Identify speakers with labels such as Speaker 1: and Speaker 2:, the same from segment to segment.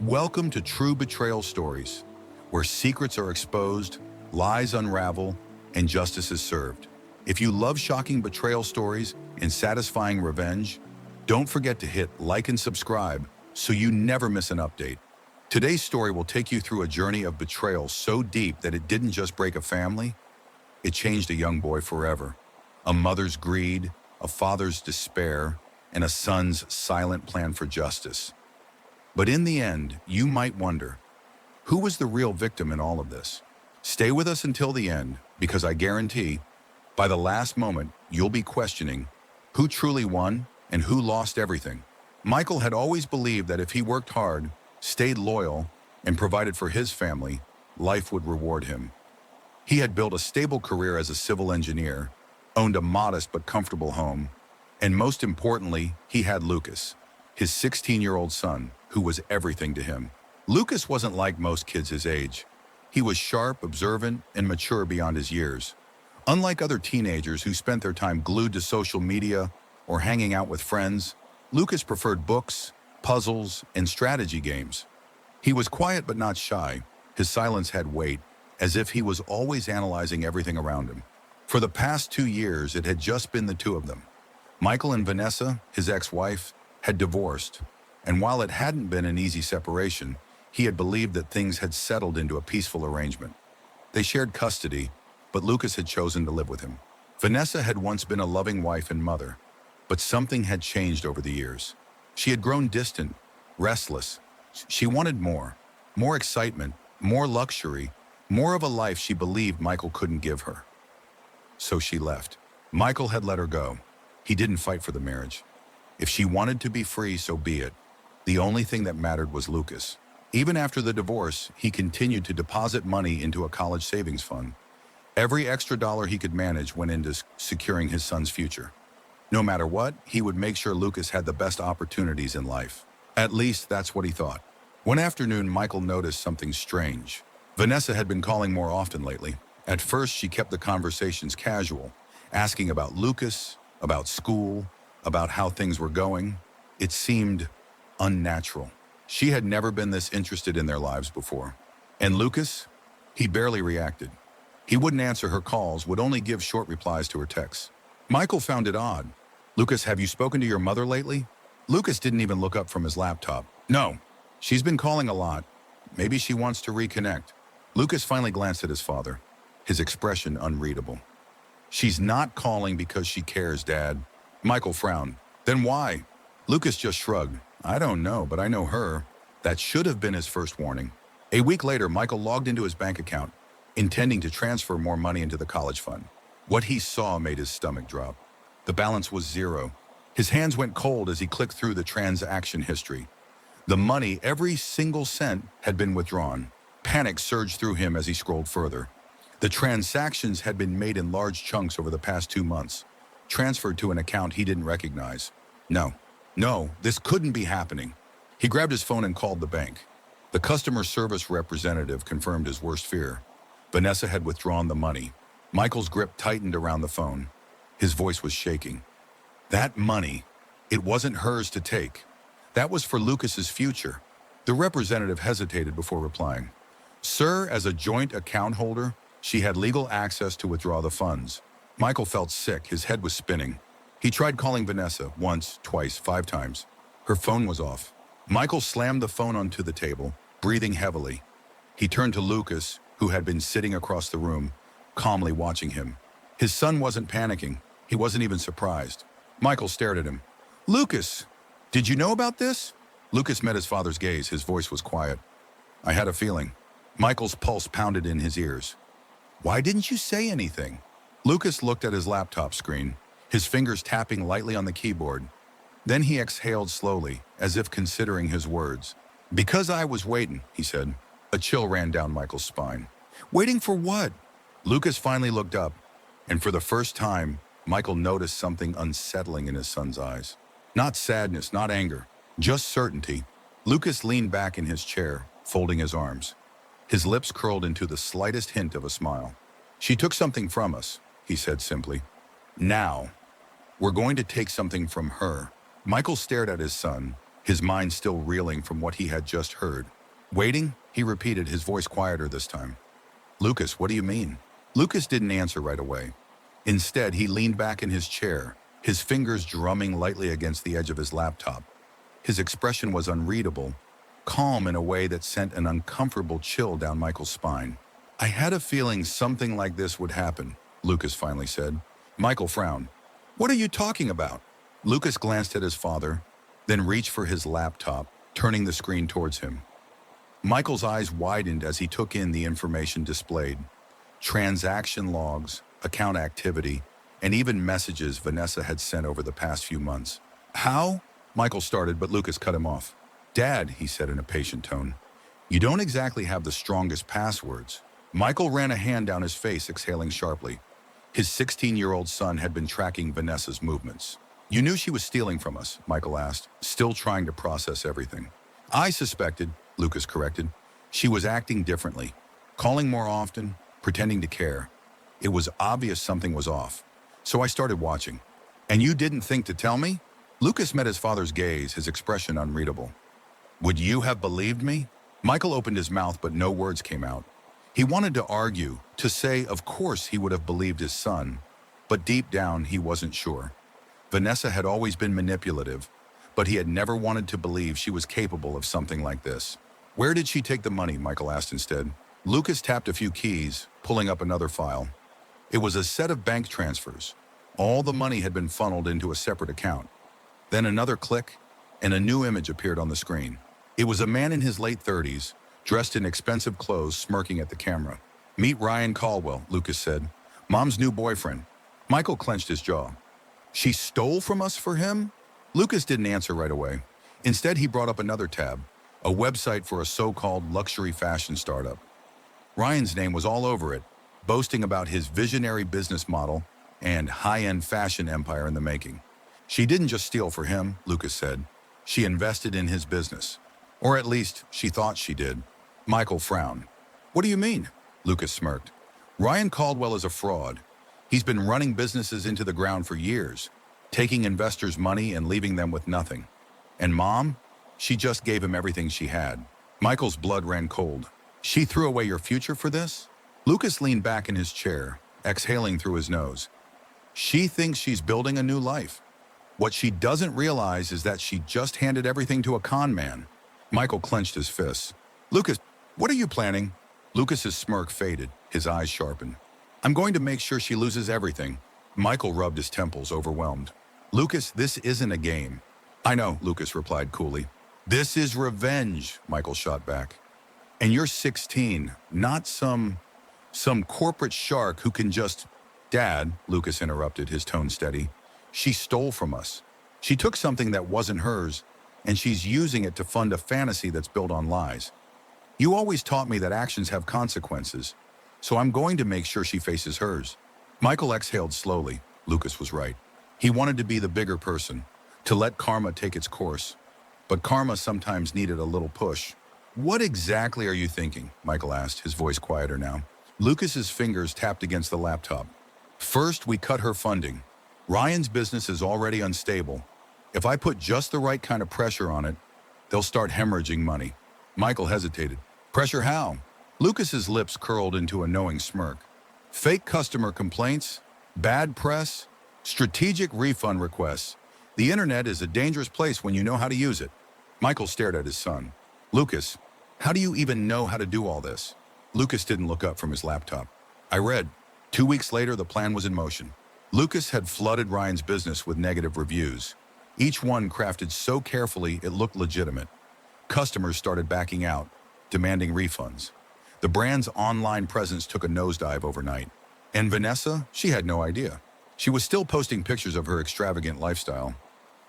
Speaker 1: Welcome to True Betrayal Stories, where secrets are exposed, lies unravel, and justice is served. If you love shocking betrayal stories and satisfying revenge, don't forget to hit like and subscribe so you never miss an update. Today's story will take you through a journey of betrayal so deep that it didn't just break a family, it changed a young boy forever. A mother's greed, a father's despair, and a son's silent plan for justice. But in the end, you might wonder, who was the real victim in all of this? Stay with us until the end, because I guarantee, by the last moment, you'll be questioning who truly won and who lost everything. Michael had always believed that if he worked hard, stayed loyal, and provided for his family, life would reward him. He had built a stable career as a civil engineer, owned a modest but comfortable home, and most importantly, he had Lucas, his 16-year-old son, who was everything to him. Lucas wasn't like most kids his age. He was sharp, observant, and mature beyond his years. Unlike other teenagers who spent their time glued to social media or hanging out with friends, Lucas preferred books, puzzles, and strategy games. He was quiet but not shy. His silence had weight, as if he was always analyzing everything around him. For the past 2 years, it had just been the two of them. Michael and Vanessa, his ex-wife, had divorced, and while it hadn't been an easy separation, he had believed that things had settled into a peaceful arrangement. They shared custody, but Lucas had chosen to live with him. Vanessa had once been a loving wife and mother, but something had changed over the years. She had grown distant, restless. She wanted more excitement, more luxury, more of a life she believed Michael couldn't give her. So she left. Michael had let her go. He didn't fight for the marriage. If she wanted to be free, so be it. The only thing that mattered was Lucas. Even after the divorce, he continued to deposit money into a college savings fund. Every extra dollar he could manage went into securing his son's future. No matter what, he would make sure Lucas had the best opportunities in life. At least that's what he thought. One afternoon, Michael noticed something strange. Vanessa had been calling more often lately. At first, she kept the conversations casual, asking about Lucas, about school, about how things were going. It seemed unnatural. She had never been this interested in their lives before. And Lucas? He barely reacted. He wouldn't answer her calls, would only give short replies to her texts. Michael found it odd. Lucas, have you spoken to your mother lately? Lucas didn't even look up from his laptop. No, she's been calling a lot. Maybe she wants to reconnect. Lucas finally glanced at his father, his expression unreadable. She's not calling because she cares, Dad. Michael frowned. Then why? Lucas just shrugged. I don't know, but I know her. That should have been his first warning. A week later, Michael logged into his bank account, intending to transfer more money into the college fund. What he saw made his stomach drop. The balance was zero. His hands went cold as he clicked through the transaction history. The money, every single cent, had been withdrawn. Panic surged through him as he scrolled further. The transactions had been made in large chunks over the past 2 months, transferred to an account he didn't recognize. No, this couldn't be happening. He grabbed his phone and called the bank. The customer service representative confirmed his worst fear. Vanessa had withdrawn the money. Michael's grip tightened around the phone. His voice was shaking. That money, it wasn't hers to take. That was for Lucas's future. The representative hesitated before replying. Sir, as a joint account holder, she had legal access to withdraw the funds. Michael felt sick. His head was spinning. He tried calling Vanessa once, twice, 5 times. Her phone was off. Michael slammed the phone onto the table, breathing heavily. He turned to Lucas, who had been sitting across the room, calmly watching him. His son wasn't panicking. He wasn't even surprised. Michael stared at him. Lucas, did you know about this? Lucas met his father's gaze. His voice was quiet. I had a feeling. Michael's pulse pounded in his ears. Why didn't you say anything? Lucas looked at his laptop screen, his fingers tapping lightly on the keyboard. Then he exhaled slowly, as if considering his words. Because I was waiting, he said. A chill ran down Michael's spine. Waiting for what? Lucas finally looked up, and for the first time, Michael noticed something unsettling in his son's eyes. Not sadness, not anger, just certainty. Lucas leaned back in his chair, folding his arms. His lips curled into the slightest hint of a smile. She took something from us, he said simply. Now, we're going to take something from her. Michael stared at his son, his mind still reeling from what he had just heard. Waiting? He repeated, his voice quieter this time. Lucas, what do you mean? Lucas didn't answer right away. Instead, he leaned back in his chair, his fingers drumming lightly against the edge of his laptop. His expression was unreadable, calm in a way that sent an uncomfortable chill down Michael's spine. I had a feeling something like this would happen, Lucas finally said. Michael frowned. What are you talking about? Lucas glanced at his father, then reached for his laptop, turning the screen towards him. Michael's eyes widened as he took in the information displayed. Transaction logs, account activity, and even messages Vanessa had sent over the past few months. How? Michael started, but Lucas cut him off. Dad, he said in a patient tone, you don't exactly have the strongest passwords. Michael ran a hand down his face, exhaling sharply. His 16-year-old son had been tracking Vanessa's movements. You knew she was stealing from us, Michael asked, still trying to process everything. I suspected, Lucas corrected. She was acting differently, calling more often, pretending to care. It was obvious something was off. So I started watching. And you didn't think to tell me? Lucas met his father's gaze, his expression unreadable. Would you have believed me? Michael opened his mouth, but no words came out. He wanted to argue, to say of course he would have believed his son, but deep down he wasn't sure. Vanessa had always been manipulative, but he had never wanted to believe she was capable of something like this. Where did she take the money? Michael asked instead. Lucas tapped a few keys, pulling up another file. It was a set of bank transfers. All the money had been funneled into a separate account. Then another click, and a new image appeared on the screen. It was a man in his late 30s, dressed in expensive clothes, smirking at the camera. Meet Ryan Caldwell, Lucas said. Mom's new boyfriend. Michael clenched his jaw. She stole from us for him? Lucas didn't answer right away. Instead, he brought up another tab, a website for a so-called luxury fashion startup. Ryan's name was all over it, boasting about his visionary business model and high-end fashion empire in the making. She didn't just steal for him, Lucas said. She invested in his business. Or at least, she thought she did. Michael frowned. What do you mean? Lucas smirked. Ryan Caldwell is a fraud. He's been running businesses into the ground for years, taking investors' money and leaving them with nothing. And Mom? She just gave him everything she had. Michael's blood ran cold. She threw away your future for this? Lucas leaned back in his chair, exhaling through his nose. She thinks she's building a new life. What she doesn't realize is that she just handed everything to a con man. Michael clenched his fists. Lucas, what are you planning? Lucas's smirk faded, his eyes sharpened. I'm going to make sure she loses everything. Michael rubbed his temples, overwhelmed. Lucas, this isn't a game. I know, Lucas replied coolly. This is revenge, Michael shot back. And you're 16, not some corporate shark who can just... Dad, Lucas interrupted, his tone steady. She stole from us. She took something that wasn't hers, and she's using it to fund a fantasy that's built on lies. You always taught me that actions have consequences, so I'm going to make sure she faces hers. Michael exhaled slowly. Lucas was right. He wanted to be the bigger person, to let karma take its course. But karma sometimes needed a little push. What exactly are you thinking? Michael asked, his voice quieter now. Lucas's fingers tapped against the laptop. First, we cut her funding. Ryan's business is already unstable. If I put just the right kind of pressure on it, they'll start hemorrhaging money. Michael hesitated. Pressure how? Lucas's lips curled into a knowing smirk. Fake customer complaints, bad press, strategic refund requests. The internet is a dangerous place when you know how to use it. Michael stared at his son. Lucas, how do you even know how to do all this? Lucas didn't look up from his laptop. I read. 2 weeks later, the plan was in motion. Lucas had flooded Ryan's business with negative reviews, each one crafted so carefully it looked legitimate. Customers started backing out, demanding refunds. The brand's online presence took a nosedive overnight. And Vanessa, she had no idea. She was still posting pictures of her extravagant lifestyle,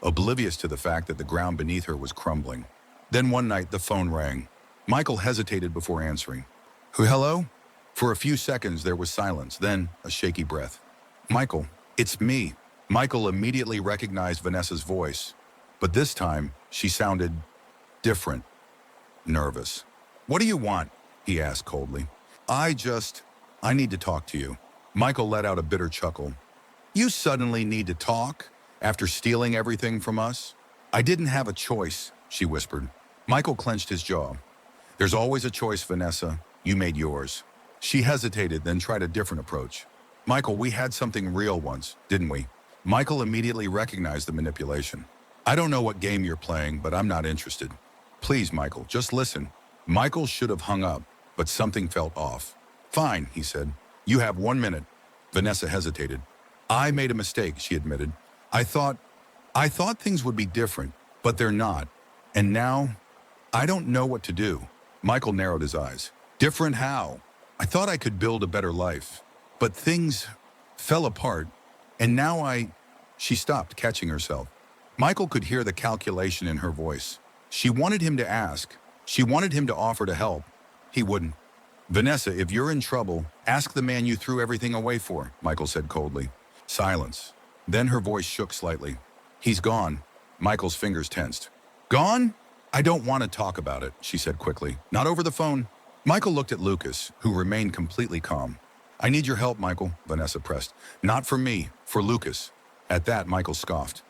Speaker 1: oblivious to the fact that the ground beneath her was crumbling. Then one night, the phone rang. Michael hesitated before answering. Hello? For a few seconds, there was silence, then a shaky breath. Michael, it's me. Michael immediately recognized Vanessa's voice, but this time, she sounded different, nervous. What do you want? He asked coldly. I need to talk to you. Michael let out a bitter chuckle. You suddenly need to talk after stealing everything from us? I didn't have a choice, she whispered. Michael clenched his jaw. There's always a choice, Vanessa. You made yours. She hesitated, then tried a different approach. Michael, we had something real once, didn't we? Michael immediately recognized the manipulation. I don't know what game you're playing, but I'm not interested. Please, Michael, just listen. Michael should have hung up, but something felt off. Fine, he said. You have 1 minute. Vanessa hesitated. I made a mistake, she admitted. I thought things would be different, but they're not. And now, I don't know what to do. Michael narrowed his eyes. Different how? I thought I could build a better life. But things fell apart, and now She stopped, catching herself. Michael could hear the calculation in her voice. She wanted him to ask. She wanted him to offer to help. He wouldn't. Vanessa, if you're in trouble, ask the man you threw everything away for, Michael said coldly. Silence. Then her voice shook slightly. He's gone. Michael's fingers tensed. Gone? I don't want to talk about it, she said quickly. Not over the phone. Michael looked at Lucas, who remained completely calm. I need your help, Michael, Vanessa pressed. Not for me, for Lucas. At that, Michael scoffed.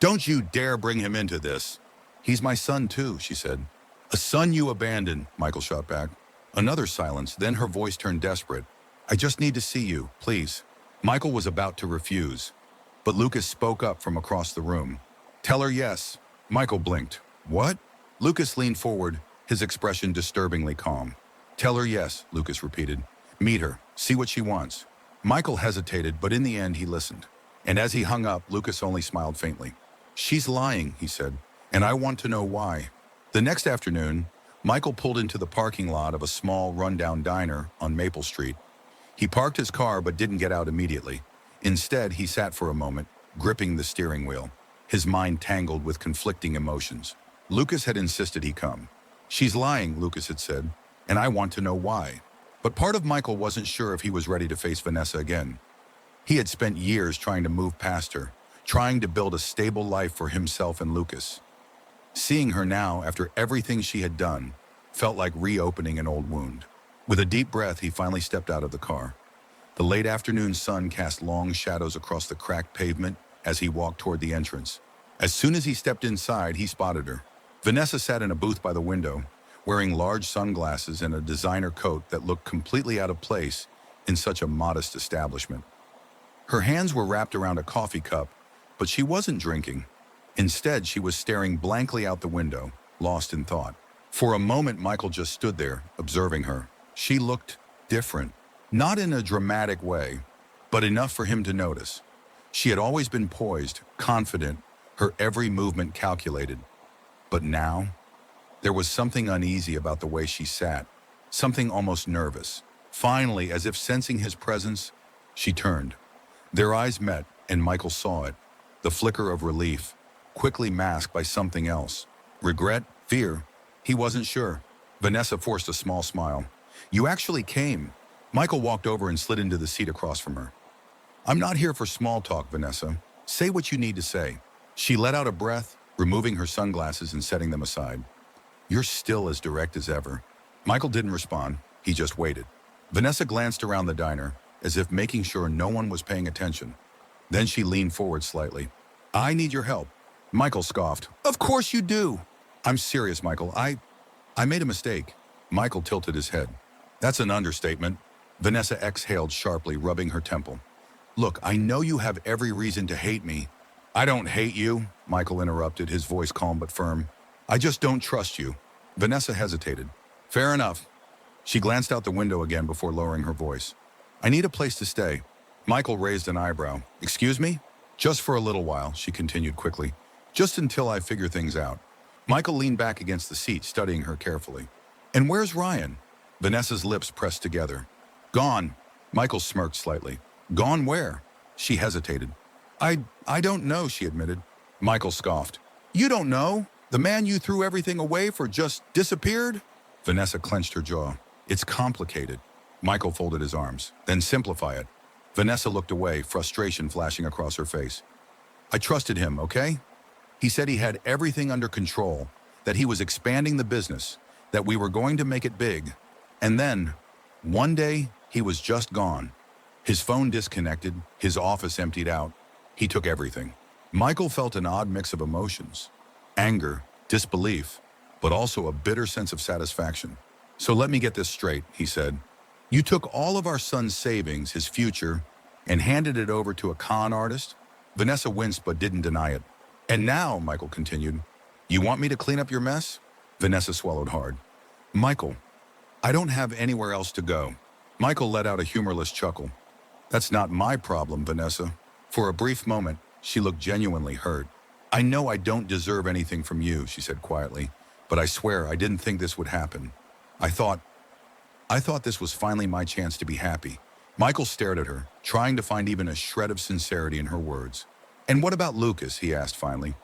Speaker 1: Don't you dare bring him into this. He's my son too, she said. A son you abandoned, Michael shot back. Another silence, then her voice turned desperate. I just need to see you, please. Michael was about to refuse, but Lucas spoke up from across the room. Tell her yes. Michael blinked. What? Lucas leaned forward, his expression disturbingly calm. Tell her yes, Lucas repeated. Meet her, see what she wants. Michael hesitated, but in the end he listened. And as he hung up, Lucas only smiled faintly. She's lying, he said, and I want to know why. The next afternoon, Michael pulled into the parking lot of a small, rundown diner on Maple Street. He parked his car but didn't get out immediately. Instead, he sat for a moment, gripping the steering wheel, his mind tangled with conflicting emotions. Lucas had insisted he come. She's lying, Lucas had said, and I want to know why. But part of Michael wasn't sure if he was ready to face Vanessa again. He had spent years trying to move past her, trying to build a stable life for himself and Lucas. Seeing her now, after everything she had done, felt like reopening an old wound. With a deep breath, he finally stepped out of the car. The late afternoon sun cast long shadows across the cracked pavement as he walked toward the entrance. As soon as he stepped inside, he spotted her. Vanessa sat in a booth by the window, wearing large sunglasses and a designer coat that looked completely out of place in such a modest establishment. Her hands were wrapped around a coffee cup, but she wasn't drinking. Instead, she was staring blankly out the window, lost in thought. For a moment, Michael just stood there, observing her. She looked different, not in a dramatic way, but enough for him to notice. She had always been poised, confident, her every movement calculated. But now, there was something uneasy about the way she sat, something almost nervous. Finally, as if sensing his presence, she turned. Their eyes met, and Michael saw it, the flicker of relief, quickly masked by something else. Regret? Fear? He wasn't sure. Vanessa forced a small smile. You actually came. Michael walked over and slid into the seat across from her. I'm not here for small talk, Vanessa. Say what you need to say. She let out a breath, removing her sunglasses and setting them aside. You're still as direct as ever. Michael didn't respond. He just waited. Vanessa glanced around the diner, as if making sure no one was paying attention. Then she leaned forward slightly. I need your help. Michael scoffed. Of course you do. I'm serious, Michael. I made a mistake. Michael tilted his head. That's an understatement. Vanessa exhaled sharply, rubbing her temple. Look, I know you have every reason to hate me. I don't hate you, Michael interrupted, his voice calm but firm. I just don't trust you. Vanessa hesitated. Fair enough. She glanced out the window again before lowering her voice. I need a place to stay. Michael raised an eyebrow. Excuse me? Just for a little while, she continued quickly. Just until I figure things out. Michael leaned back against the seat, studying her carefully. And where's Ryan? Vanessa's lips pressed together. Gone. Michael smirked slightly. Gone where? She hesitated. I don't know, she admitted. Michael scoffed. You don't know? The man you threw everything away for just disappeared? Vanessa clenched her jaw. It's complicated. Michael folded his arms. Then simplify it. Vanessa looked away, frustration flashing across her face. I trusted him, okay? He said he had everything under control, that he was expanding the business, that we were going to make it big. And then, one day, he was just gone. His phone disconnected, his office emptied out. He took everything. Michael felt an odd mix of emotions. Anger, disbelief, but also a bitter sense of satisfaction. So let me get this straight, he said. You took all of our son's savings, his future, and handed it over to a con artist? Vanessa winced but didn't deny it. And now, Michael continued, you want me to clean up your mess? Vanessa swallowed hard. Michael, I don't have anywhere else to go. Michael let out a humorless chuckle. That's not my problem, Vanessa. For a brief moment, she looked genuinely hurt. I know I don't deserve anything from you, she said quietly, but I swear I didn't think this would happen. I thought this was finally my chance to be happy. Michael stared at her, trying to find even a shred of sincerity in her words. And what about Lucas, he asked finally.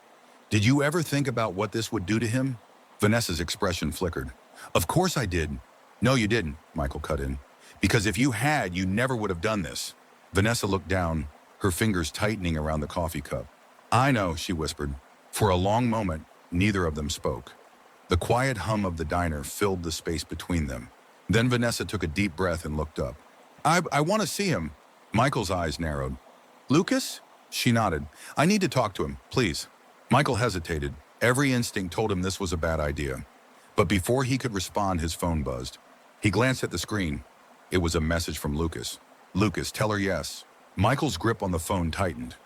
Speaker 1: Did you ever think about what this would do to him? Vanessa's expression flickered. Of course I did. No, you didn't, Michael cut in. Because if you had, you never would have done this. Vanessa looked down, her fingers tightening around the coffee cup. I know, she whispered. For a long moment, neither of them spoke. The quiet hum of the diner filled the space between them. Then Vanessa took a deep breath and looked up. I want to see him. Michael's eyes narrowed. Lucas? She nodded. I need to talk to him, please. Michael hesitated. Every instinct told him this was a bad idea. But before he could respond, his phone buzzed. He glanced at the screen. It was a message from Lucas. Lucas, tell her yes. Michael's grip on the phone tightened.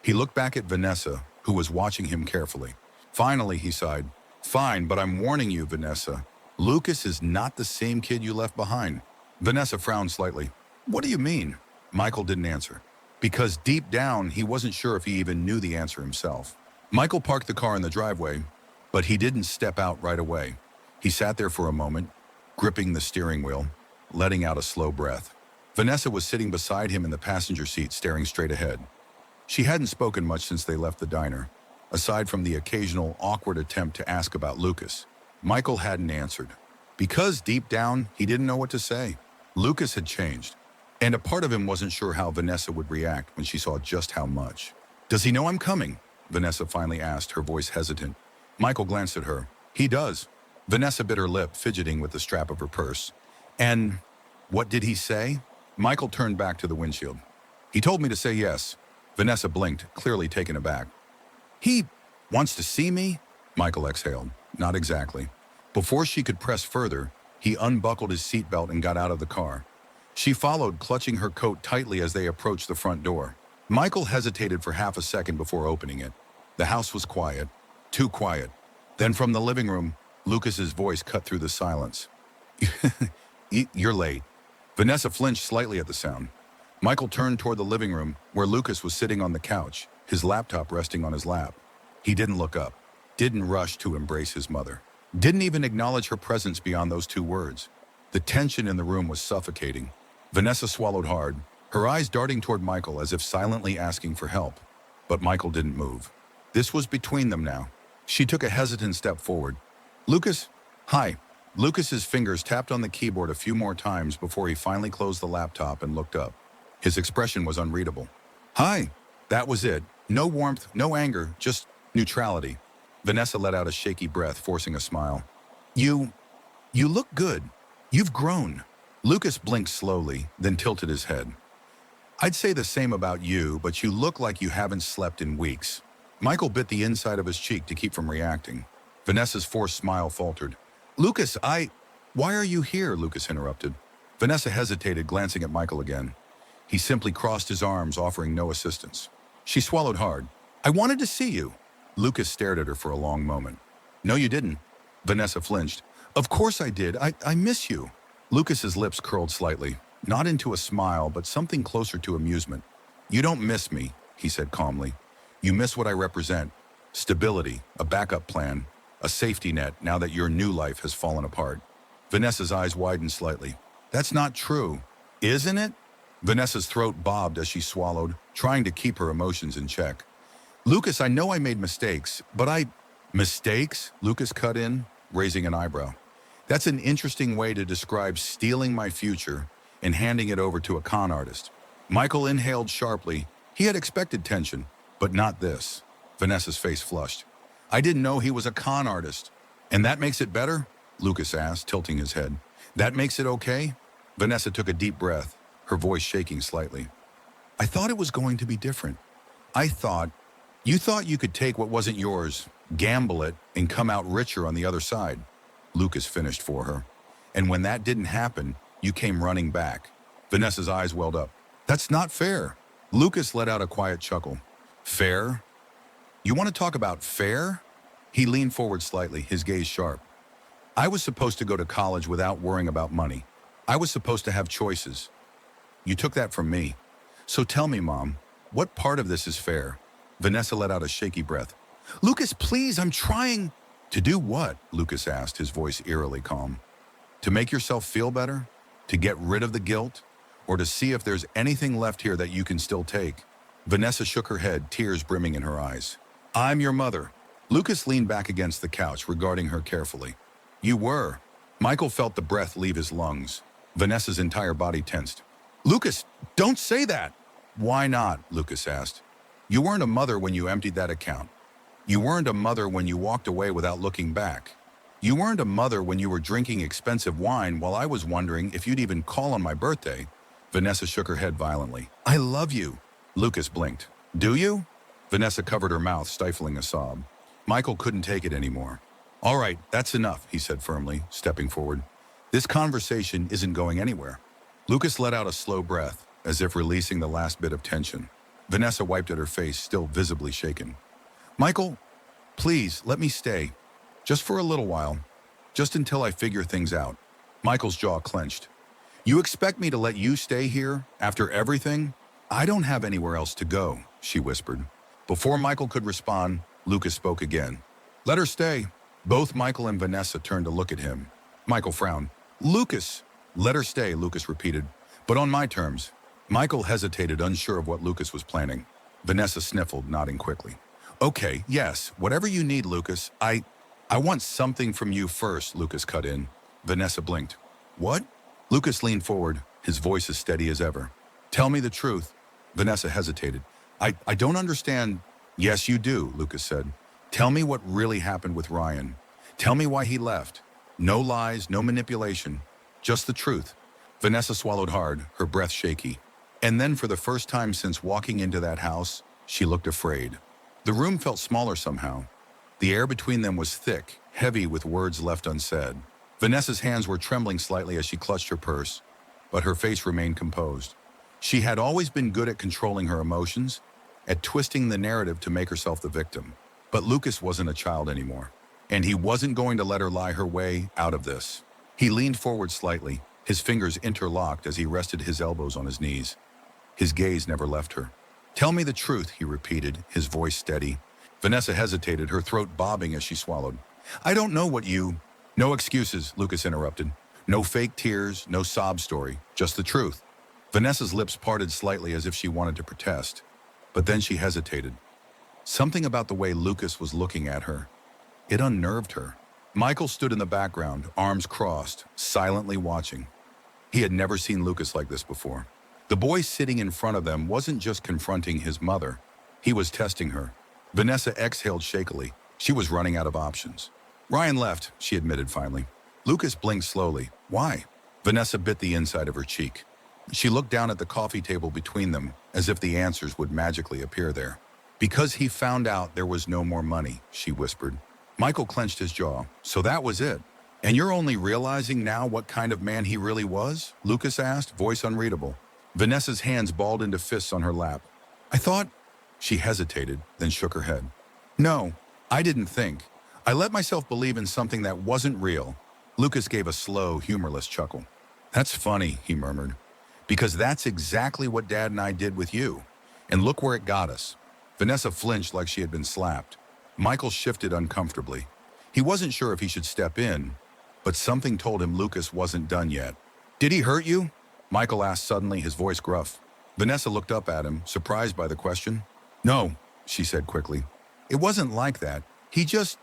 Speaker 1: He looked back at Vanessa, who was watching him carefully. Finally, he sighed. Fine, but I'm warning you, Vanessa. Lucas is not the same kid you left behind. Vanessa frowned slightly. What do you mean? Michael didn't answer. Because deep down, he wasn't sure if he even knew the answer himself. Michael parked the car in the driveway, but he didn't step out right away. He sat there for a moment, gripping the steering wheel, letting out a slow breath. Vanessa was sitting beside him in the passenger seat, staring straight ahead. She hadn't spoken much since they left the diner, aside from the occasional awkward attempt to ask about Lucas. Michael hadn't answered, because deep down, he didn't know what to say. Lucas had changed, and a part of him wasn't sure how Vanessa would react when she saw just how much. Does he know I'm coming? Vanessa finally asked, her voice hesitant. Michael glanced at her. He does. Vanessa bit her lip, fidgeting with the strap of her purse. And what did he say? Michael turned back to the windshield. He told me to say yes. Vanessa blinked, clearly taken aback. He wants to see me? Michael exhaled. Not exactly. Before she could press further, he unbuckled his seatbelt and got out of the car. She followed, clutching her coat tightly as they approached the front door. Michael hesitated for half a second before opening it. The house was quiet, too quiet. Then from the living room, Lucas's voice cut through the silence. You're late. Vanessa flinched slightly at the sound. Michael turned toward the living room, where Lucas was sitting on the couch, his laptop resting on his lap. He didn't look up, didn't rush to embrace his mother, didn't even acknowledge her presence beyond those two words. The tension in the room was suffocating. Vanessa swallowed hard, her eyes darting toward Michael as if silently asking for help. But Michael didn't move. This was between them now. She took a hesitant step forward. Lucas? Hi. Lucas's fingers tapped on the keyboard a few more times before he finally closed the laptop and looked up. His expression was unreadable. Hi. That was it. No warmth, no anger, just neutrality. Vanessa let out a shaky breath, forcing a smile. You look good. You've grown. Lucas blinked slowly, then tilted his head. I'd say the same about you, but you look like you haven't slept in weeks. Michael bit the inside of his cheek to keep from reacting. Vanessa's forced smile faltered. Lucas, Why are you here? Lucas interrupted. Vanessa hesitated, glancing at Michael again. He simply crossed his arms, offering no assistance. She swallowed hard. I wanted to see you. Lucas stared at her for a long moment. No, you didn't. Vanessa flinched. Of course I did. I miss you. Lucas's lips curled slightly, not into a smile, but something closer to amusement. You don't miss me, he said calmly. You miss what I represent. Stability, a backup plan, a safety net now that your new life has fallen apart. Vanessa's eyes widened slightly. That's not true. Isn't it? Vanessa's throat bobbed as she swallowed, trying to keep her emotions in check. Lucas, I know I made mistakes, but Mistakes? Lucas cut in, raising an eyebrow. That's an interesting way to describe stealing my future and handing it over to a con artist. Michael inhaled sharply. He had expected tension, but not this. Vanessa's face flushed. I didn't know he was a con artist. And that makes it better? Lucas asked, tilting his head. That makes it okay? Vanessa took a deep breath, her voice shaking slightly. I thought it was going to be different. You thought you could take what wasn't yours, gamble it, and come out richer on the other side. Lucas finished for her. And when that didn't happen, you came running back. Vanessa's eyes welled up. That's not fair. Lucas let out a quiet chuckle. Fair? You want to talk about fair? He leaned forward slightly, his gaze sharp. I was supposed to go to college without worrying about money. I was supposed to have choices. You took that from me. So tell me, Mom, what part of this is fair? Vanessa let out a shaky breath. Lucas, please, I'm trying. To do what? Lucas asked, his voice eerily calm. To make yourself feel better? To get rid of the guilt? Or to see if there's anything left here that you can still take? Vanessa shook her head, tears brimming in her eyes. I'm your mother. Lucas leaned back against the couch, regarding her carefully. You were. Michael felt the breath leave his lungs. Vanessa's entire body tensed. Lucas, don't say that. Why not? Lucas asked. You weren't a mother when you emptied that account. You weren't a mother when you walked away without looking back. You weren't a mother when you were drinking expensive wine while I was wondering if you'd even call on my birthday. Vanessa shook her head violently. I love you. Lucas blinked. Do you? Vanessa covered her mouth, stifling a sob. Michael couldn't take it anymore. All right, that's enough, he said firmly, stepping forward. This conversation isn't going anywhere. Lucas let out a slow breath, as if releasing the last bit of tension. Vanessa wiped at her face, still visibly shaken. Michael, please, let me stay. Just for a little while. Just until I figure things out. Michael's jaw clenched. You expect me to let you stay here, after everything? I don't have anywhere else to go, she whispered. Before Michael could respond, Lucas spoke again. Let her stay. Both Michael and Vanessa turned to look at him. Michael frowned. Lucas! Let her stay, Lucas repeated. But on my terms. Michael hesitated, unsure of what Lucas was planning. Vanessa sniffled, nodding quickly. Okay, yes, whatever you need, Lucas. I want something from you first, Lucas cut in. Vanessa blinked. What? Lucas leaned forward, his voice as steady as ever. Tell me the truth. Vanessa hesitated. I don't understand. Yes, you do, Lucas said. Tell me what really happened with Ryan. Tell me why he left. No lies, no manipulation. Just the truth. Vanessa swallowed hard, her breath shaky. And then for the first time since walking into that house, she looked afraid. The room felt smaller somehow. The air between them was thick, heavy with words left unsaid. Vanessa's hands were trembling slightly as she clutched her purse, but her face remained composed. She had always been good at controlling her emotions, at twisting the narrative to make herself the victim. But Lucas wasn't a child anymore, and he wasn't going to let her lie her way out of this. He leaned forward slightly, his fingers interlocked as he rested his elbows on his knees. His gaze never left her. Tell me the truth, he repeated, his voice steady. Vanessa hesitated, her throat bobbing as she swallowed. I don't know what you... No excuses, Lucas interrupted. No fake tears, no sob story, just the truth. Vanessa's lips parted slightly as if she wanted to protest, but then she hesitated. Something about the way Lucas was looking at her. It unnerved her. Michael stood in the background, arms crossed, silently watching. He had never seen Lucas like this before. The boy sitting in front of them wasn't just confronting his mother. He was testing her. Vanessa exhaled shakily. She was running out of options. Ryan left, she admitted finally. Lucas blinked slowly. Why? Vanessa bit the inside of her cheek. She looked down at the coffee table between them, as if the answers would magically appear there. Because he found out there was no more money, she whispered. Michael clenched his jaw. So that was it. And you're only realizing now what kind of man he really was? Lucas asked, voice unreadable. Vanessa's hands balled into fists on her lap. I thought... She hesitated, then shook her head. No, I didn't think. I let myself believe in something that wasn't real. Lucas gave a slow, humorless chuckle. That's funny, he murmured. Because that's exactly what Dad and I did with you. And look where it got us. Vanessa flinched like she had been slapped. Michael shifted uncomfortably. He wasn't sure if he should step in, but something told him Lucas wasn't done yet. Did he hurt you? Michael asked suddenly, his voice gruff. Vanessa looked up at him, surprised by the question. No, she said quickly. It wasn't like that. He just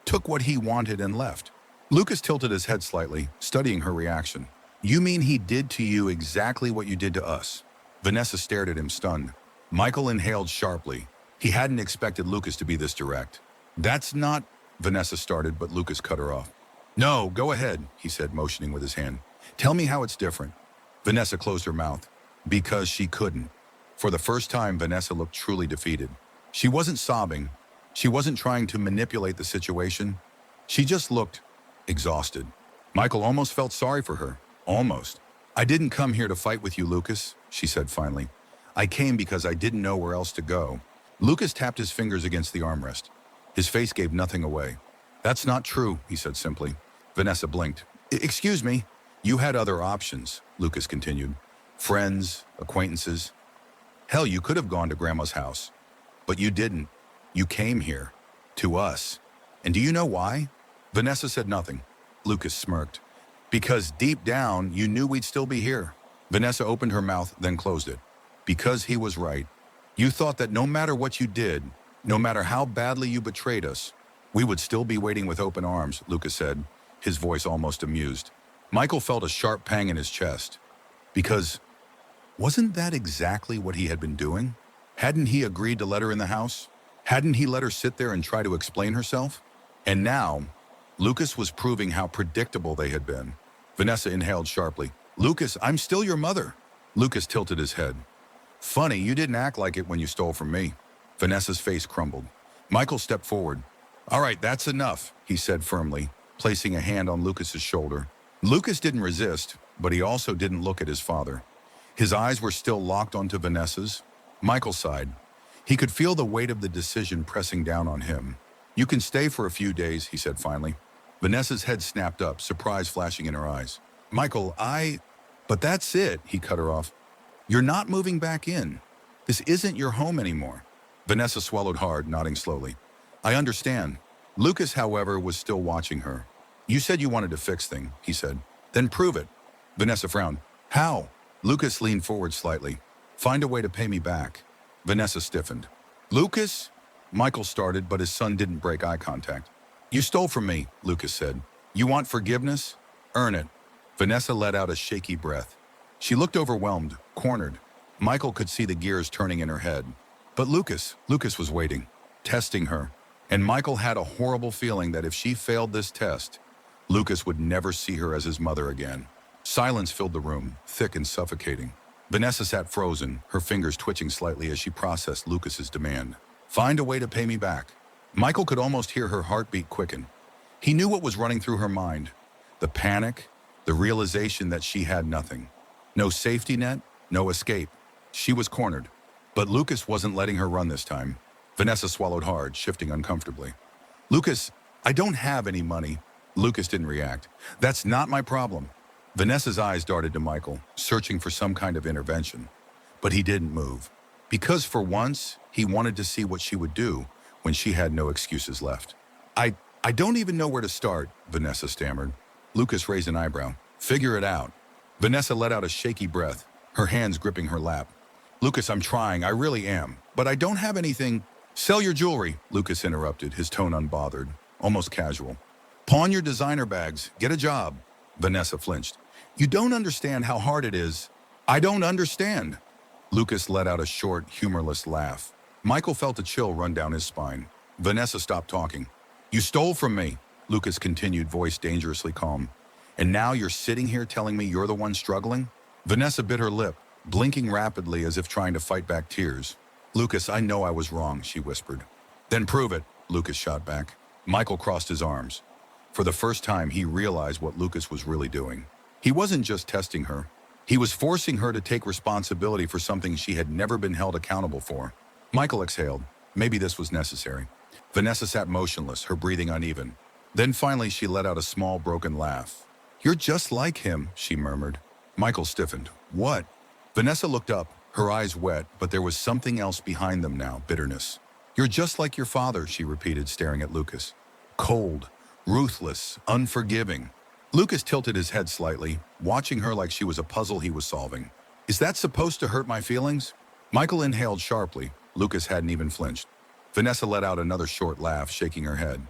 Speaker 1: took what he wanted and left. Lucas tilted his head slightly, studying her reaction. You mean he did to you exactly what you did to us? Vanessa stared at him, stunned. Michael inhaled sharply. He hadn't expected Lucas to be this direct. That's not... Vanessa started, but Lucas cut her off. No, go ahead, he said, motioning with his hand. Tell me how it's different. Vanessa closed her mouth. Because she couldn't. For the first time, Vanessa looked truly defeated. She wasn't sobbing. She wasn't trying to manipulate the situation. She just looked exhausted. Michael almost felt sorry for her. Almost. I didn't come here to fight with you, Lucas, she said finally. I came because I didn't know where else to go. Lucas tapped his fingers against the armrest. His face gave nothing away. That's not true, he said simply. Vanessa blinked. Excuse me. You had other options, Lucas continued. Friends, acquaintances. Hell, you could have gone to Grandma's house. But you didn't. You came here. To us. And do you know why? Vanessa said nothing. Lucas smirked. Because deep down, you knew we'd still be here. Vanessa opened her mouth, then closed it. Because he was right. You thought that no matter what you did, no matter how badly you betrayed us, we would still be waiting with open arms, Lucas said, his voice almost amused. Michael felt a sharp pang in his chest. Because wasn't that exactly what he had been doing? Hadn't he agreed to let her in the house? Hadn't he let her sit there and try to explain herself? And now, Lucas was proving how predictable they had been. Vanessa inhaled sharply. Lucas, I'm still your mother. Lucas tilted his head. Funny, you didn't act like it when you stole from me. Vanessa's face crumbled. Michael stepped forward. All right, that's enough, he said firmly, placing a hand on Lucas's shoulder. Lucas didn't resist, but he also didn't look at his father. His eyes were still locked onto Vanessa's. Michael sighed. He could feel the weight of the decision pressing down on him. You can stay for a few days, he said finally. Vanessa's head snapped up, surprise flashing in her eyes. Michael, But that's it, he cut her off. You're not moving back in. This isn't your home anymore. Vanessa swallowed hard, nodding slowly. I understand. Lucas, however, was still watching her. You said you wanted to fix things, he said. Then prove it. Vanessa frowned. How? Lucas leaned forward slightly. Find a way to pay me back. Vanessa stiffened. Lucas? Michael started, but his son didn't break eye contact. You stole from me, Lucas said. You want forgiveness? Earn it. Vanessa let out a shaky breath. She looked overwhelmed, cornered. Michael could see the gears turning in her head. But Lucas was waiting, testing her. And Michael had a horrible feeling that if she failed this test, Lucas would never see her as his mother again. Silence filled the room, thick and suffocating. Vanessa sat frozen, her fingers twitching slightly as she processed Lucas's demand. Find a way to pay me back. Michael could almost hear her heartbeat quicken. He knew what was running through her mind. The panic, the realization that she had nothing. No safety net, no escape. She was cornered. But Lucas wasn't letting her run this time. Vanessa swallowed hard, shifting uncomfortably. Lucas, I don't have any money. Lucas didn't react. That's not my problem. Vanessa's eyes darted to Michael, searching for some kind of intervention. But he didn't move. Because for once, he wanted to see what she would do when she had no excuses left. I don't even know where to start, Vanessa stammered. Lucas raised an eyebrow. Figure it out. Vanessa let out a shaky breath, her hands gripping her lap. Lucas, I'm trying, I really am. But I don't have anything. Sell your jewelry, Lucas interrupted, his tone unbothered, almost casual. Pawn your designer bags, get a job. Vanessa flinched. You don't understand how hard it is. I don't understand. Lucas let out a short, humorless laugh. Michael felt a chill run down his spine. Vanessa stopped talking. You stole from me, Lucas continued, voice dangerously calm. And now you're sitting here telling me you're the one struggling? Vanessa bit her lip, blinking rapidly as if trying to fight back tears. Lucas, I know I was wrong, she whispered. Then prove it, Lucas shot back. Michael crossed his arms. For the first time, he realized what Lucas was really doing. He wasn't just testing her. He was forcing her to take responsibility for something she had never been held accountable for. Michael exhaled. Maybe this was necessary. Vanessa sat motionless, her breathing uneven. Then finally she let out a small, broken laugh. You're just like him, she murmured. Michael stiffened. What? Vanessa looked up, her eyes wet, but there was something else behind them now, bitterness. You're just like your father, she repeated, staring at Lucas. Cold, ruthless, unforgiving. Lucas tilted his head slightly, watching her like she was a puzzle he was solving. Is that supposed to hurt my feelings? Michael inhaled sharply. Lucas hadn't even flinched. Vanessa let out another short laugh, shaking her head.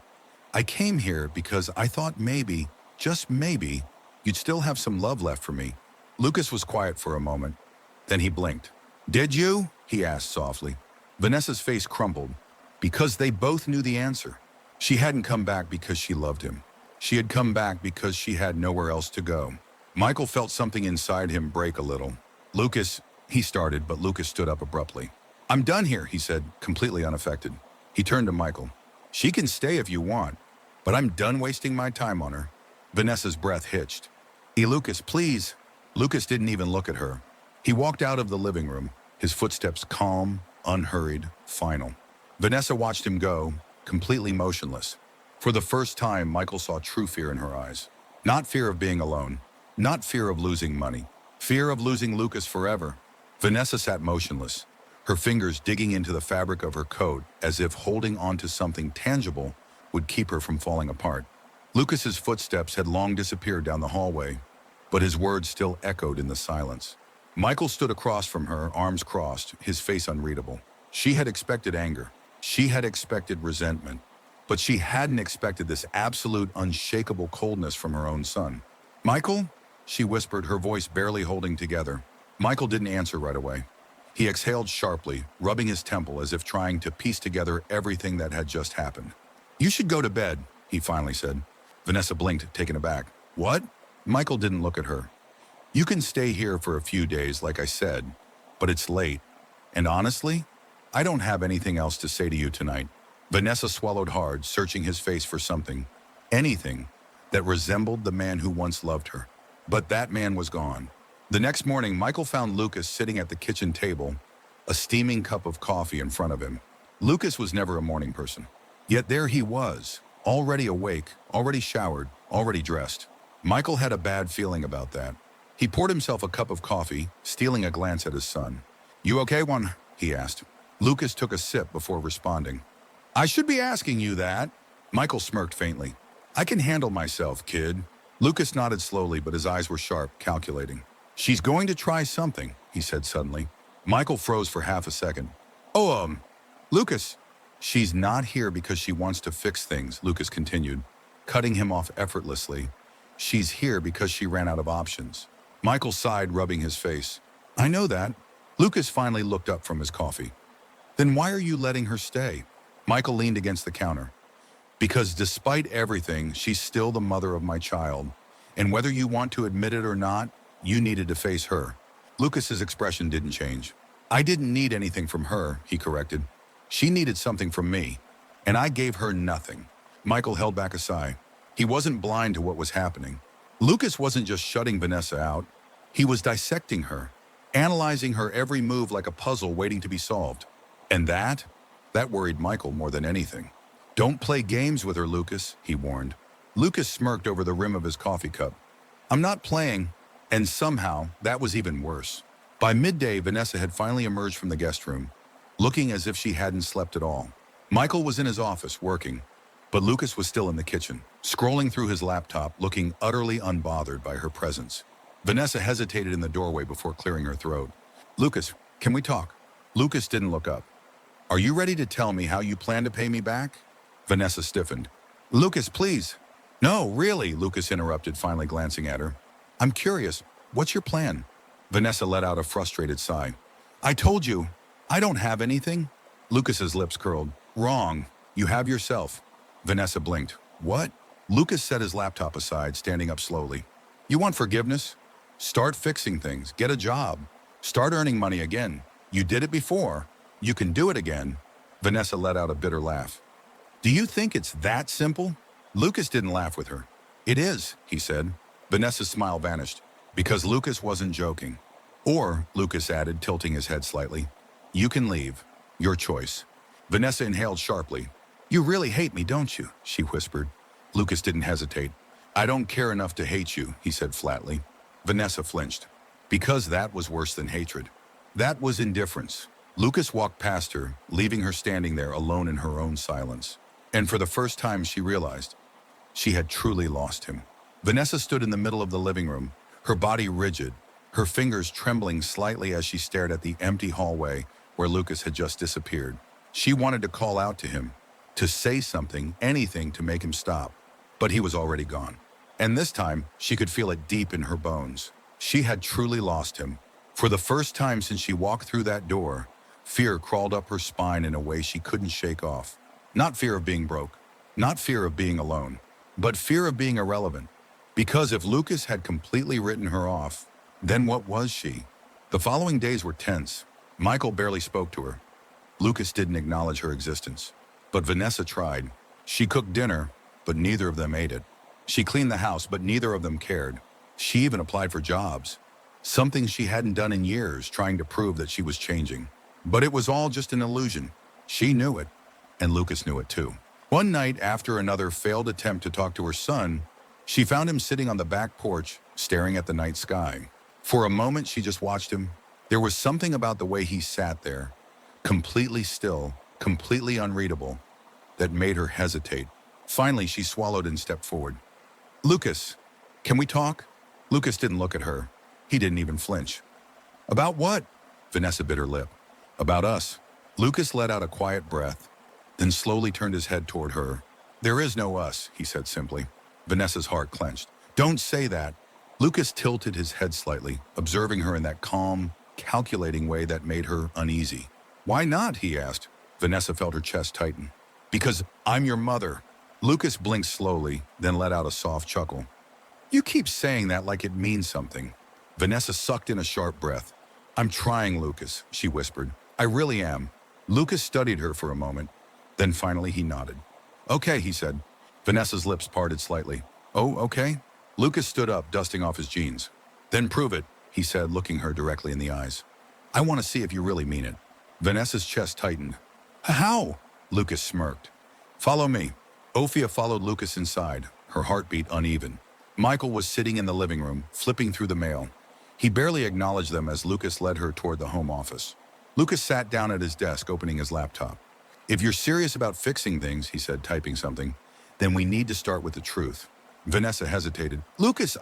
Speaker 1: I came here because I thought maybe, just maybe, you'd still have some love left for me. Lucas was quiet for a moment. Then he blinked. Did you? He asked softly. Vanessa's face crumpled, because they both knew the answer. She hadn't come back because she loved him. She had come back because she had nowhere else to go. Michael felt something inside him break a little. Lucas, he started, but Lucas stood up abruptly. I'm done here, he said, completely unaffected. He turned to Michael. She can stay if you want, but I'm done wasting my time on her. Vanessa's breath hitched. Lucas, please." Lucas didn't even look at her. He walked out of the living room, his footsteps calm, unhurried, final. Vanessa watched him go, completely motionless. For the first time, Michael saw true fear in her eyes. Not fear of being alone, not fear of losing money, fear of losing Lucas forever. Vanessa sat motionless, her fingers digging into the fabric of her coat as if holding onto something tangible would keep her from falling apart. Lucas's footsteps had long disappeared down the hallway, but his words still echoed in the silence. Michael stood across from her, arms crossed, his face unreadable. She had expected anger. She had expected resentment. But she hadn't expected this absolute, unshakable coldness from her own son. "Michael?" she whispered, her voice barely holding together. Michael didn't answer right away. He exhaled sharply, rubbing his temple as if trying to piece together everything that had just happened. "You should go to bed," he finally said. Vanessa blinked, taken aback. "What?" Michael didn't look at her. "You can stay here for a few days, like I said, but it's late. And honestly, I don't have anything else to say to you tonight." Vanessa swallowed hard, searching his face for something, anything, that resembled the man who once loved her. But that man was gone. The next morning, Michael found Lucas sitting at the kitchen table, a steaming cup of coffee in front of him. Lucas was never a morning person. Yet there he was, already awake, already showered, already dressed. Michael had a bad feeling about that. He poured himself a cup of coffee, stealing a glance at his son. "You okay, one?" he asked. Lucas took a sip before responding. "I should be asking you that." Michael smirked faintly. "I can handle myself, kid." Lucas nodded slowly, but his eyes were sharp, calculating. "She's going to try something," he said suddenly. Michael froze for half a second. "Oh, Lucas." "She's not here because she wants to fix things," Lucas continued, cutting him off effortlessly. "She's here because she ran out of options." Michael sighed, rubbing his face. "I know that." Lucas finally looked up from his coffee. "Then why are you letting her stay?" Michael leaned against the counter. "Because despite everything, she's still the mother of my child. And whether you want to admit it or not, you needed to face her." Lucas's expression didn't change. "I didn't need anything from her," he corrected. "She needed something from me, and I gave her nothing." Michael held back a sigh. He wasn't blind to what was happening. Lucas wasn't just shutting Vanessa out. He was dissecting her, analyzing her every move like a puzzle waiting to be solved. And that worried Michael more than anything. "Don't play games with her, Lucas," he warned. Lucas smirked over the rim of his coffee cup. "I'm not playing." And somehow, that was even worse. By midday, Vanessa had finally emerged from the guest room, looking as if she hadn't slept at all. Michael was in his office, working, but Lucas was still in the kitchen, scrolling through his laptop, looking utterly unbothered by her presence. Vanessa hesitated in the doorway before clearing her throat. "Lucas, can we talk?" Lucas didn't look up. "Are you ready to tell me how you plan to pay me back?" Vanessa stiffened. "Lucas, please." "No, really," Lucas interrupted, finally glancing at her. "I'm curious, what's your plan?" Vanessa let out a frustrated sigh. "I told you, I don't have anything." Lucas's lips curled. "Wrong. You have yourself." Vanessa blinked. "What?" Lucas set his laptop aside, standing up slowly. "You want forgiveness? Start fixing things. Get a job. Start earning money again. You did it before. You can do it again." Vanessa let out a bitter laugh. "Do you think it's that simple?" Lucas didn't laugh with her. "It is," he said. Vanessa's smile vanished, because Lucas wasn't joking. "Or," Lucas added, tilting his head slightly, "you can leave. Your choice." Vanessa inhaled sharply. "You really hate me, don't you?" she whispered. Lucas didn't hesitate. "I don't care enough to hate you," he said flatly. Vanessa flinched. Because that was worse than hatred. That was indifference. Lucas walked past her, leaving her standing there alone in her own silence. And for the first time, she realized she had truly lost him. Vanessa stood in the middle of the living room, her body rigid, her fingers trembling slightly as she stared at the empty hallway where Lucas had just disappeared. She wanted to call out to him, to say something, anything to make him stop. But he was already gone. And this time, she could feel it deep in her bones. She had truly lost him. For the first time since she walked through that door, fear crawled up her spine in a way she couldn't shake off. Not fear of being broke, not fear of being alone, but fear of being irrelevant. Because if Lucas had completely written her off, then what was she? The following days were tense. Michael barely spoke to her. Lucas didn't acknowledge her existence. But Vanessa tried. She cooked dinner, but neither of them ate it. She cleaned the house, but neither of them cared. She even applied for jobs, something she hadn't done in years, trying to prove that she was changing. But it was all just an illusion. She knew it, and Lucas knew it too. One night, after another failed attempt to talk to her son, she found him sitting on the back porch, staring at the night sky. For a moment, she just watched him. There was something about the way he sat there, completely still, completely unreadable, that made her hesitate. Finally, she swallowed and stepped forward. "Lucas, can we talk?" Lucas didn't look at her. He didn't even flinch. "About what?" Vanessa bit her lip. "About us." Lucas let out a quiet breath, then slowly turned his head toward her. "There is no us," he said simply. Vanessa's heart clenched. "Don't say that." Lucas tilted his head slightly, observing her in that calm, calculating way that made her uneasy. "Why not?" he asked. Vanessa felt her chest tighten. "Because I'm your mother." Lucas blinked slowly, then let out a soft chuckle. "You keep saying that like it means something." Vanessa sucked in a sharp breath. "I'm trying, Lucas," she whispered. "I really am." Lucas studied her for a moment. Then finally he nodded. "Okay," he said. Vanessa's lips parted slightly. "Oh, okay?" Lucas stood up, dusting off his jeans. "Then prove it," he said, looking her directly in the eyes. "I want to see if you really mean it." Vanessa's chest tightened. "How?" Lucas smirked. "Follow me." Ophia followed Lucas inside, her heartbeat uneven. Michael was sitting in the living room, flipping through the mail. He barely acknowledged them as Lucas led her toward the home office. Lucas sat down at his desk, opening his laptop. "If you're serious about fixing things," he said, typing something, "then we need to start with the truth." Vanessa hesitated. Lucas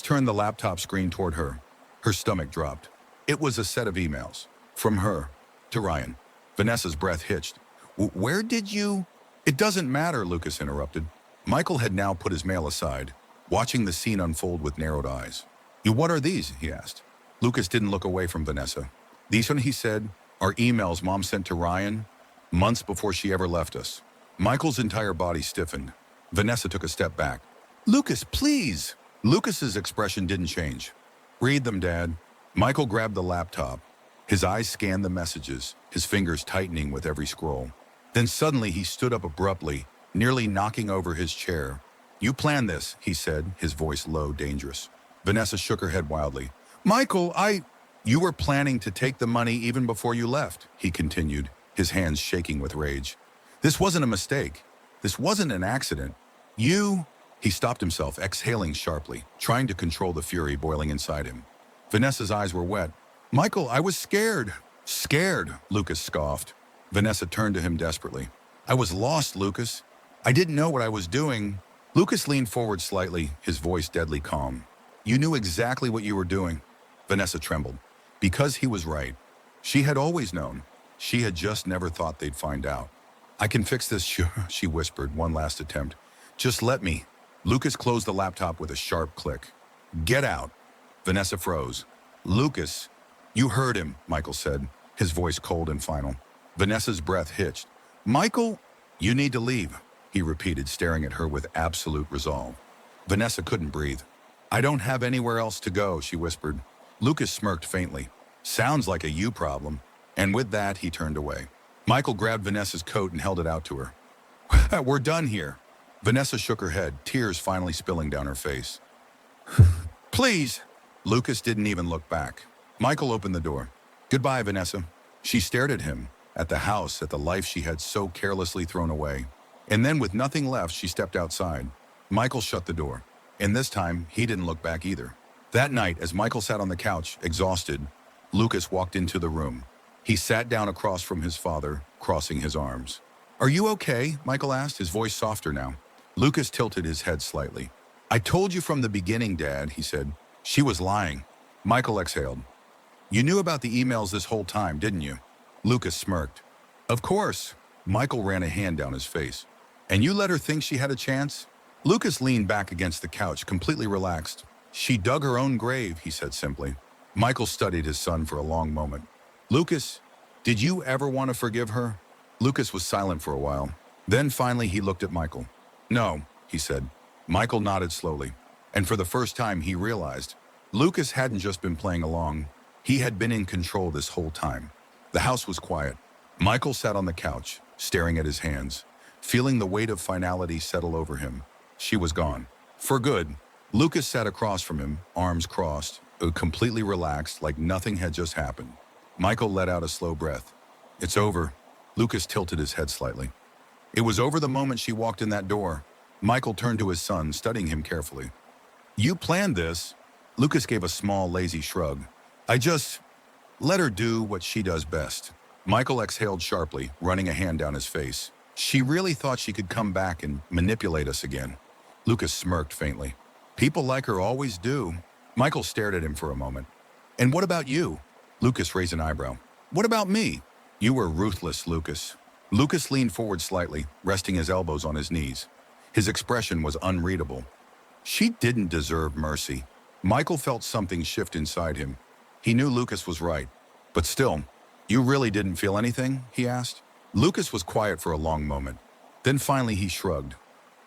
Speaker 1: turned the laptop screen toward her. Her stomach dropped. It was a set of emails. From her to Ryan. Vanessa's breath hitched. "Where did you—" "It doesn't matter," Lucas interrupted. Michael had now put his mail aside, watching the scene unfold with narrowed eyes. "What are these?" he asked. Lucas didn't look away from Vanessa. "These one," he said, "are emails Mom sent to Ryan months before she ever left us." Michael's entire body stiffened. Vanessa took a step back. "Lucas, please!" Lucas's expression didn't change. "Read them, Dad." Michael grabbed the laptop. His eyes scanned the messages, his fingers tightening with every scroll. Then suddenly he stood up abruptly, nearly knocking over his chair. "You planned this," he said, his voice low, dangerous. Vanessa shook her head wildly. "Michael, You were planning to take the money even before you left," he continued, his hands shaking with rage. "This wasn't a mistake. This wasn't an accident. He stopped himself, exhaling sharply, trying to control the fury boiling inside him. Vanessa's eyes were wet. "Michael, I was scared." "Scared," Lucas scoffed. Vanessa turned to him desperately. "I was lost, Lucas. I didn't know what I was doing." Lucas leaned forward slightly, his voice deadly calm. "You knew exactly what you were doing." Vanessa trembled. Because he was right. She had always known. She had just never thought they'd find out. "I can fix this," she whispered, one last attempt. "Just let me." Lucas closed the laptop with a sharp click. "Get out." Vanessa froze. "Lucas." "You heard him," Michael said, his voice cold and final. Vanessa's breath hitched. "Michael, you need to leave," he repeated, staring at her with absolute resolve. Vanessa couldn't breathe. "I don't have anywhere else to go," she whispered. Lucas smirked faintly. "Sounds like a you problem." And with that, he turned away. Michael grabbed Vanessa's coat and held it out to her. "We're done here." Vanessa shook her head, tears finally spilling down her face. "Please." Lucas didn't even look back. Michael opened the door. "Goodbye, Vanessa." She stared at him, at the house, at the life she had so carelessly thrown away. And then, with nothing left, she stepped outside. Michael shut the door. And this time, he didn't look back either. That night, as Michael sat on the couch, exhausted, Lucas walked into the room. He sat down across from his father, crossing his arms. "Are you okay?" Michael asked, his voice softer now. Lucas tilted his head slightly. "I told you from the beginning, Dad," he said. "She was lying." Michael exhaled. "You knew about the emails this whole time, didn't you?" Lucas smirked. "Of course." Michael ran a hand down his face. "And you let her think she had a chance?" Lucas leaned back against the couch, completely relaxed. "She dug her own grave," he said simply. Michael studied his son for a long moment. "Lucas, did you ever want to forgive her?" Lucas was silent for a while. Then finally he looked at Michael. "No," he said. Michael nodded slowly. And for the first time he realized Lucas hadn't just been playing along. He had been in control this whole time. The house was quiet. Michael sat on the couch, staring at his hands, feeling the weight of finality settle over him. she was gone. For good. Lucas sat across from him, arms crossed, completely relaxed, like nothing had just happened. Michael let out a slow breath. It's over. Lucas tilted his head slightly. It was over the moment she walked in that door. Michael turned to his son, studying him carefully. You planned this? Lucas gave a small, lazy shrug. I just let her do what she does best. Michael exhaled sharply, running a hand down his face. She really thought she could come back and manipulate us again. Lucas smirked faintly. People like her always do. Michael stared at him for a moment. And what about you? Lucas raised an eyebrow. What about me? You were ruthless, Lucas. Lucas leaned forward slightly, resting his elbows on his knees. His expression was unreadable. She didn't deserve mercy. Michael felt something shift inside him. He knew Lucas was right. But still, you really didn't feel anything? He asked. Lucas was quiet for a long moment. Then finally he shrugged.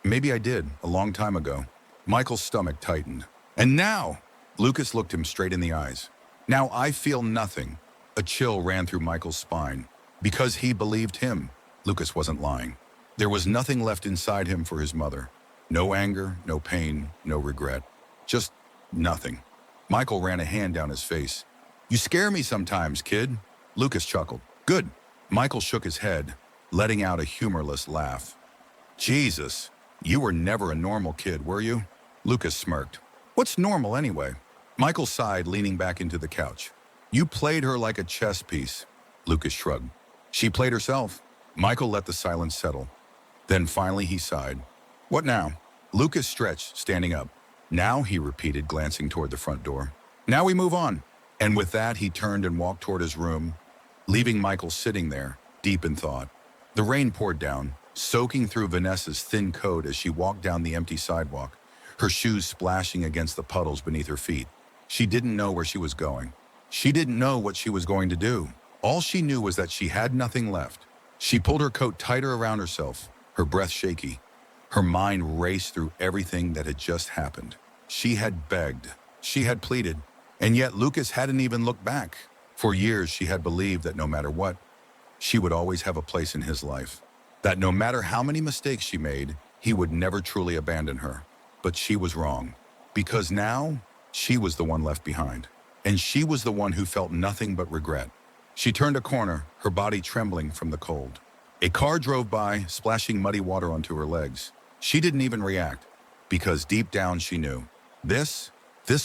Speaker 1: Maybe I did, a long time ago. Michael's stomach tightened. And now? Lucas looked him straight in the eyes. Now I feel nothing. A chill ran through Michael's spine. Because he believed him. Lucas wasn't lying. There was nothing left inside him for his mother. No anger, no pain, no regret. Just nothing. Michael ran a hand down his face. You scare me sometimes, kid. Lucas chuckled. Good. Michael shook his head, letting out a humorless laugh. Jesus, you were never a normal kid, were you? Lucas smirked. What's normal anyway? Michael sighed, leaning back into the couch. You played her like a chess piece. Lucas shrugged. She played herself. Michael let the silence settle. Then finally he sighed. What now? Lucas stretched, standing up. Now, he repeated, glancing toward the front door. Now we move on. And with that, he turned and walked toward his room, leaving Michael sitting there, deep in thought. The rain poured down, soaking through Vanessa's thin coat as she walked down the empty sidewalk, her shoes splashing against the puddles beneath her feet. She didn't know where she was going. She didn't know what she was going to do. All she knew was that she had nothing left. She pulled her coat tighter around herself, her breath shaky. Her mind raced through everything that had just happened. She had begged. She had pleaded. And yet Lucas hadn't even looked back. For years, she had believed that no matter what, she would always have a place in his life. That no matter how many mistakes she made, he would never truly abandon her. But she was wrong. Because now, she was the one left behind. And she was the one who felt nothing but regret. She turned a corner, her body trembling from the cold. A car drove by, splashing muddy water onto her legs. She didn't even react, because deep down she knew. This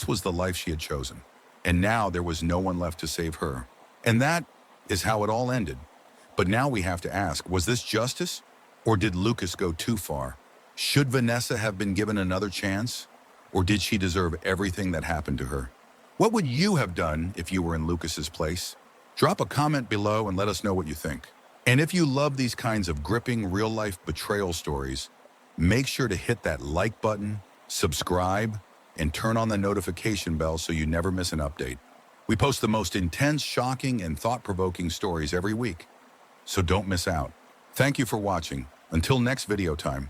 Speaker 1: was the life she had chosen. And now there was no one left to save her. And that is how it all ended. But now we have to ask, was this justice? Or did Lucas go too far? Should Vanessa have been given another chance? Or did she deserve everything that happened to her? What would you have done if you were in Lucas's place? Drop a comment below and let us know what you think. And if you love these kinds of gripping real-life betrayal stories, make sure to hit that like button, subscribe, and turn on the notification bell so you never miss an update. We post the most intense, shocking, and thought-provoking stories every week, so don't miss out. Thank you for watching. Until next video time.